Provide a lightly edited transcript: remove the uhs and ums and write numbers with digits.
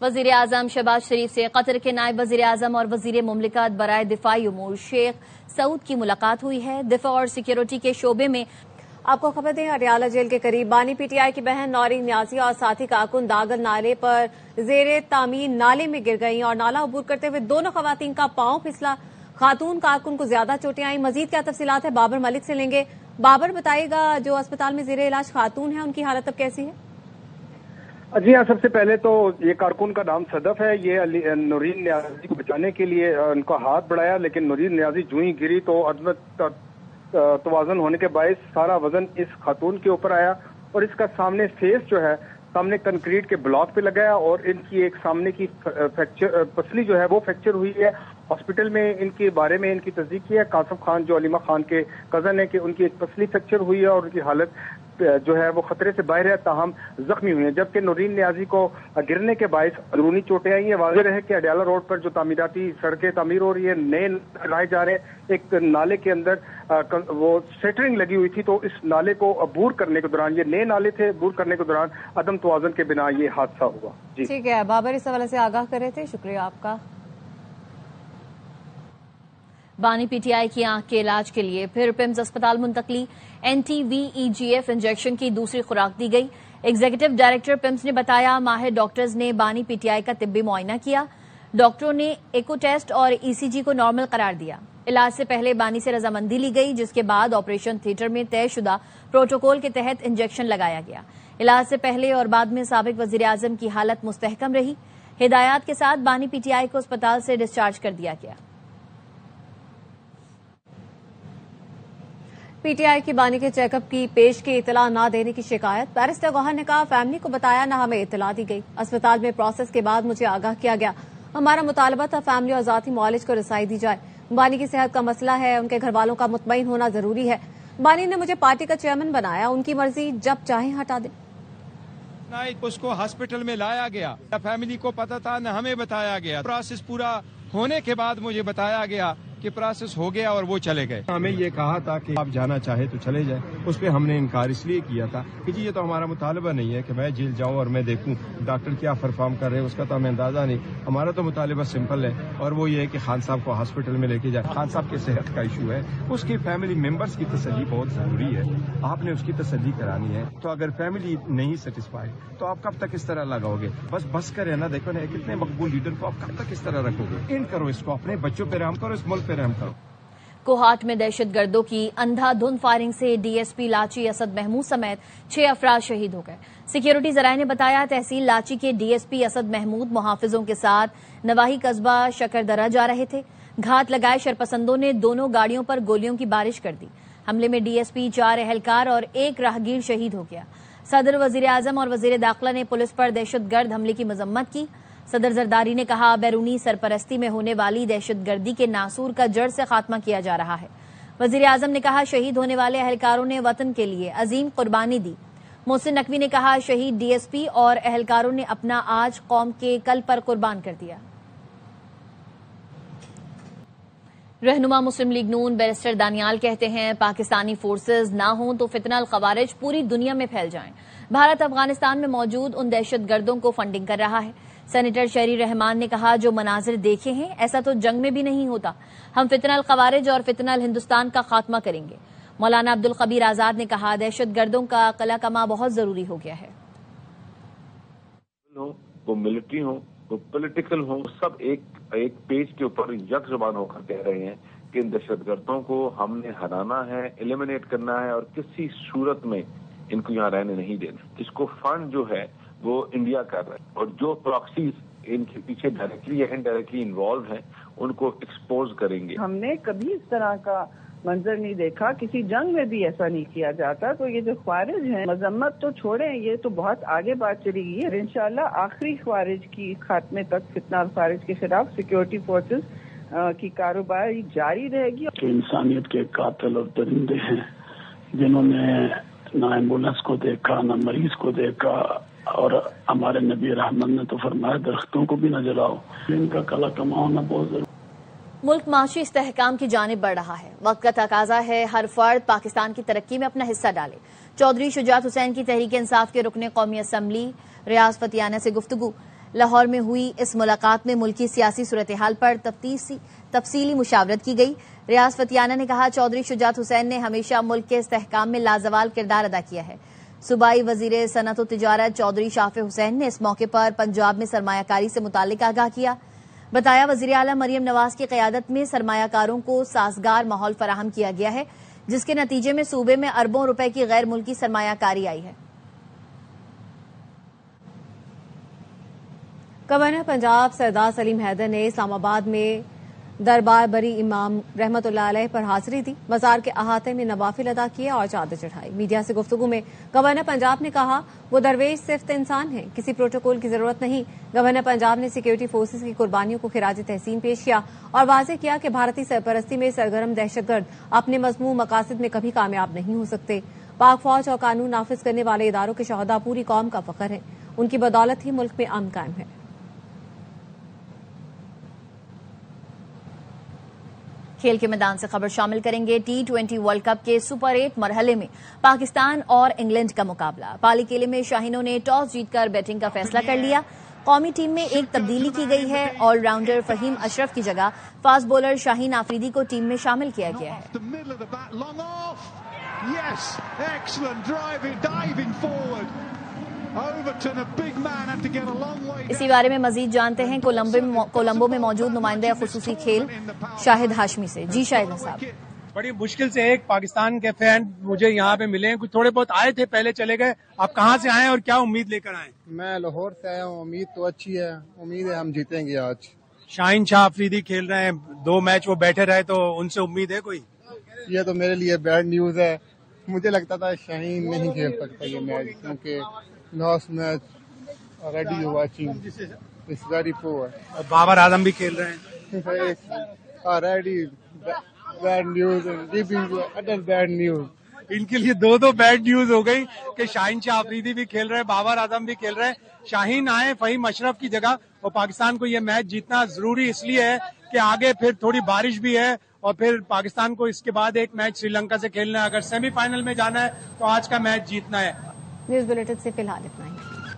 وزیر اعظم شہباز شریف سے قطر کے نائب وزیر اعظم اور وزیر مملکت برائے دفاعی امور شیخ سعود کی ملاقات ہوئی ہے۔ دفاع اور سیکیورٹی کے شعبے میں آپ کو خبر دیں، اڈیالہ جیل کے قریب بانی پی ٹی آئی کی بہن نورین نیازی اور ساتھی کارکن داغل نالے پر زیر تعمیر نالے میں گر گئیں اور نالا عبور کرتے ہوئے دونوں خواتین کا پاؤں پھسلا۔ خاتون کارکن کو زیادہ چوٹیں آئیں۔ مزید کیا تفصیلات ہے بابر ملک سے لیں گے۔ بابر بتائیے گا، جو اسپتال میں زیر علاج خاتون ہیں ان کی حالت اب کیسی ہے؟ جی ہاں، سب سے پہلے تو یہ کارکن کا نام صدف ہے۔ یہ نورین نیازی کو بچانے کے لیے ان کا ہاتھ بڑھایا، لیکن نورین نیازی جو ہی گری تو عدم توازن ہونے کے باعث سارا وزن اس خاتون کے اوپر آیا اور اس کا سامنے فیس جو ہے سامنے کنکریٹ کے بلاک پہ لگایا اور ان کی ایک سامنے کی پسلی جو ہے وہ فریکچر ہوئی ہے۔ ہاسپٹل میں ان کے بارے میں ان کی تصدیق کی ہے قاسم خان جو علیمہ خان کے کزن ہے کہ ان کی ایک پسلی فریکچر ہوئی ہے اور ان کی حالت جو ہے وہ خطرے سے باہر ہے، تاہم زخمی ہوئی ہیں، جبکہ نورین نیازی کو گرنے کے باعث اندرونی چوٹیں آئی ہیں۔ واضح رہے کہ اڈیالہ روڈ پر جو تعمیراتی سڑکیں تعمیر ہو رہی ہے، نئے لائے جا رہے ہیں، ایک نالے کے اندر وہ سیٹرنگ لگی ہوئی تھی تو اس نالے کو عبور کرنے کے دوران، یہ نئے نالے تھے، عبور کرنے کے دوران عدم توازن کے بنا یہ حادثہ ہوا۔ جی ٹھیک ہے بابر، اس حوالے سے آگاہ کر رہے تھے، شکریہ آپ کا۔ بانی پی ٹی آئی کی آنکھ کے علاج کے لیے پھر پمز اسپتال منتقلی، NTVEGF انجیکشن کی دوسری خوراک دی گئی۔ ایگزیکٹو ڈائریکٹر پمز نے بتایا ماہر ڈاکٹرز نے بانی پی ٹی آئی کا طبی معائنہ کیا، ڈاکٹروں نے ایکو ٹیسٹ اور ECG کو نارمل قرار دیا۔ علاج سے پہلے بانی سے رضامندی لی گئی، جس کے بعد آپریشن تھیٹر میں طے شدہ پروٹوکول کے تحت انجیکشن لگایا گیا۔ علاج سے پہلے اور بعد میں سابق وزیر اعظم کی حالت مستحکم رہی۔ ہدایات کے ساتھ بانی پی ٹی آئی کو اسپتال سے ڈسچارج کر دیا گیا۔ پی ٹی آئی کی بانی کے چیک اپ کی پیش کی اطلاع نہ دینے کی شکایت، بیرسٹر گوہر نے کہا فیملی کو بتایا نہ ہمیں اطلاع دی گئی، اسپتال میں پروسیس کے بعد مجھے آگاہ کیا گیا، ہمارا مطالبہ تھا فیملی اور ذاتی معالج کو رسائی دی جائے، بانی کی صحت کا مسئلہ ہے، ان کے گھر والوں کا مطمئن ہونا ضروری ہے، بانی نے مجھے پارٹی کا چیئرمین بنایا، ان کی مرضی جب چاہیں ہٹا دیں۔ اس کو ہاسپٹل میں لایا گیا، فیملی کو پتا تھا نہ ہمیں بتایا گیا، پروسیس پورا ہونے کے بعد مجھے بتایا گیا کہ پروسیس ہو گیا اور وہ چلے گئے۔ ہمیں یہ کہا تھا کہ آپ جانا چاہے تو چلے جائیں، اس پہ ہم نے انکار اس لیے کیا تھا کہ جی یہ تو ہمارا مطالبہ نہیں ہے کہ میں جیل جاؤں اور میں دیکھوں ڈاکٹر کیا پرفارم کر رہے ہیں، اس کا تو ہمیں اندازہ نہیں، ہمارا تو مطالبہ سمپل ہے اور وہ یہ ہے کہ خان صاحب کو ہاسپٹل میں لے کے جائے۔ خان صاحب کی صحت کا ایشو ہے، اس کی فیملی ممبرس کی تسلی بہت ضروری ہے، آپ نے اس کی تسلی کرانی ہے، تو اگر فیملی نہیں سیٹسفائی تو آپ کب تک اس طرح لگاؤ گے؟ بس کرے نا، دیکھو نا کتنے مقبول لیڈر کو آپ کب تک اس طرح رکھو گے؟ اینڈ کرو اس کو، اپنے بچوں پہ رحم کرو، اس ملک پہ رحم کرو۔ کوہاٹ میں دہشت گردوں کی اندھا دھند فائرنگ سے DSP لاچی اسد محمود سمیت 6 افراد شہید ہو گئے۔ سیکیورٹی ذرائع نے بتایا تحصیل لاچی کے DSP اسد محمود محافظوں کے ساتھ نواحی قصبہ شکردرہ جا رہے تھے، گھات لگائے شرپسندوں نے دونوں گاڑیوں پر گولیوں کی بارش کر دی۔ حملے میں DSP 4 اہلکار اور 1 راہگیر شہید ہو گیا۔ صدر وزیر اعظم اور وزیر داخلہ نے پولیس پر دہشت گرد حملے کی مذمت کی۔ صدر زرداری نے کہا بیرونی سرپرستی میں ہونے والی دہشت گردی کے ناسور کا جڑ سے خاتمہ کیا جا رہا ہے۔ وزیر اعظم نے کہا شہید ہونے والے اہلکاروں نے وطن کے لیے عظیم قربانی دی۔ محسن نقوی نے کہا شہید DSP اور اہلکاروں نے اپنا آج قوم کے کل پر قربان کر دیا۔ رہنما مسلم لیگ نون بیرسٹر دانیال کہتے ہیں پاکستانی فورسز نہ ہوں تو فتنہ الخوارج پوری دنیا میں پھیل جائیں۔ بھارت افغانستان میں موجود ان دہشت گردوں کو فنڈنگ کر رہا ہے۔ سینیٹر شہری رحمان نے کہا جو مناظر دیکھے ہیں ایسا تو جنگ میں بھی نہیں ہوتا، ہم فتنہ الخوارج اور فتنہ الہندوستان کا خاتمہ کریں گے۔ مولانا عبدالخبیر آزاد نے کہا دہشت گردوں کا قلع کما بہت ضروری ہو گیا ہے۔ وہ ملٹری ہوں، وہ پولیٹیکل ہوں، سب ایک پیج کے اوپر یک زبان ہو کر کہہ رہے ہیں کہ ان دہشت گردوں کو ہم نے ہرانا ہے، ایلیمنیٹ کرنا ہے اور کسی صورت میں ان کو یہاں رہنے نہیں دینا۔ اس کو فنڈ جو ہے وہ انڈیا کر رہا ہے اور جو پراکسیز ان کے پیچھے ڈائریکٹلی یا انڈائریکٹلی انوالو ہیں ان کو ایکسپوز کریں گے۔ ہم نے کبھی اس طرح کا منظر نہیں دیکھا، کسی جنگ میں بھی ایسا نہیں کیا جاتا، تو یہ جو خوارج ہیں مذمت تو چھوڑیں، یہ تو بہت آگے بات چلی گئی ہے۔ انشاءاللہ آخری خوارج کی خاتمے تک فتنہ الخوارج کے خلاف سیکیورٹی فورسز کی کاروباری جاری رہے گی۔ کہ انسانیت کے قاتل اور درندے ہیں جنہوں نے نہ ایمبولینس کو دیکھا نہ مریض کو دیکھا، اور ہمارے نبی رحمت نے تو فرمایا درختوں کو بھی نہ جلاؤ، ان کا قلع کما ہونا بہت ضروری۔ ملک معاشی استحکام کی جانب بڑھ رہا ہے، وقت کا تقاضا ہے ہر فرد پاکستان کی ترقی میں اپنا حصہ ڈالے۔ چودھری شجاعت حسین کی تحریک انصاف کے رکن قومی اسمبلی ریاض فتیانہ سے گفتگو۔ لاہور میں ہوئی اس ملاقات میں ملکی سیاسی صورتحال پر تفصیلی مشاورت کی گئی۔ ریاض فتیانہ نے کہا چودھری شجاعت حسین نے ہمیشہ ملک کے استحکام میں لازوال کردار ادا کیا ہے۔ صوبائی وزیر صنعت و تجارت چودھری شافع حسین نے اس موقع پر پنجاب میں سرمایہ کاری سے متعلق آگاہ کیا۔ بتایا وزیر اعلیٰ مریم نواز کی قیادت میں سرمایہ کاروں کو سازگار ماحول فراہم کیا گیا ہے، جس کے نتیجے میں صوبے میں اربوں روپے کی غیر ملکی سرمایہ کاری آئی ہے۔ گورنر پنجاب سردار سلیم حیدر نے اسلام آباد میں دربار بری امام رحمت اللہ علیہ پر حاضری دی، مزار کے احاطے میں نوافل ادا کیے اور چادر چڑھائی۔ میڈیا سے گفتگو میں گورنر پنجاب نے کہا وہ درویش صرف انسان ہیں، کسی پروٹوکول کی ضرورت نہیں۔ گورنر پنجاب نے سیکورٹی فورسز کی قربانیوں کو خراج تحسین پیش کیا اور واضح کیا کہ بھارتی سرپرستی میں سرگرم دہشت گرد اپنے مذموم مقاصد میں کبھی کامیاب نہیں ہو سکتے۔ پاک فوج اور قانون نافذ کرنے والے اداروں کے شہداء پوری قوم کا فخر ہیں، ان کی بدولت ہی ملک میں امن قائم ہے۔ کھیل کے میدان سے خبر شامل کریں گے۔ T20 ورلڈ کپ کے سپر 8 مرحلے میں پاکستان اور انگلینڈ کا مقابلہ۔ پالی کیلے میں شاہینوں نے ٹاس جیت کر بیٹنگ کا فیصلہ کر لیا۔ قومی ٹیم میں ایک تبدیلی کی گئی ہے، آل راؤنڈر فہیم اشرف کی جگہ فاسٹ بولر شاہین آفریدی کو ٹیم میں شامل کیا گیا ہے۔ اسی بارے میں مزید جانتے ہیں کولمبو میں موجود نمائندہ خصوصی کھیل شاہد ہاشمی سے۔ جی شاہد صاحب، بڑی مشکل سے ایک پاکستان کے فین مجھے یہاں پہ ملے ہیں، کچھ تھوڑے بہت آئے تھے پہلے چلے گئے۔ آپ کہاں سے آئے اور کیا امید لے کر آئے؟ میں لاہور سے آیا ہوں، امید تو اچھی ہے، امید ہے ہم جیتیں گے آج۔ شاہین شاہ آفریدی کھیل رہے ہیں، 2 میچ وہ بیٹھے رہے، تو ان سے امید ہے کوئی؟ یہ تو میرے لیے بیڈ نیوز ہے، مجھے لگتا تھا شاہین نہیں کھیل سکتا یہ میچ، کیونکہ last match already you're watching it's very poor. Babar Azam بھی کھیل رہے ہیں۔ already bad news and giving you other bad news. ان کے لیے 2 بیڈ نیوز ہو گئی کہ شاہین شاہ آفریدی بھی کھیل رہے ہیں، بابر اعظم بھی کھیل رہے ہیں۔ شاہین آئے فہیم اشرف کی جگہ، اور پاکستان کو یہ میچ جیتنا ضروری اس لیے ہے کہ آگے پھر تھوڑی بارش بھی ہے، اور پھر پاکستان کو اس کے بعد ایک میچ سری لنکا سے کھیلنا ہے۔ اگر سیمی فائنل میں جانا ہے تو آج کا میچ جیتنا ہے۔ نیوز بلیٹن سے فی الحال اتنا ہی۔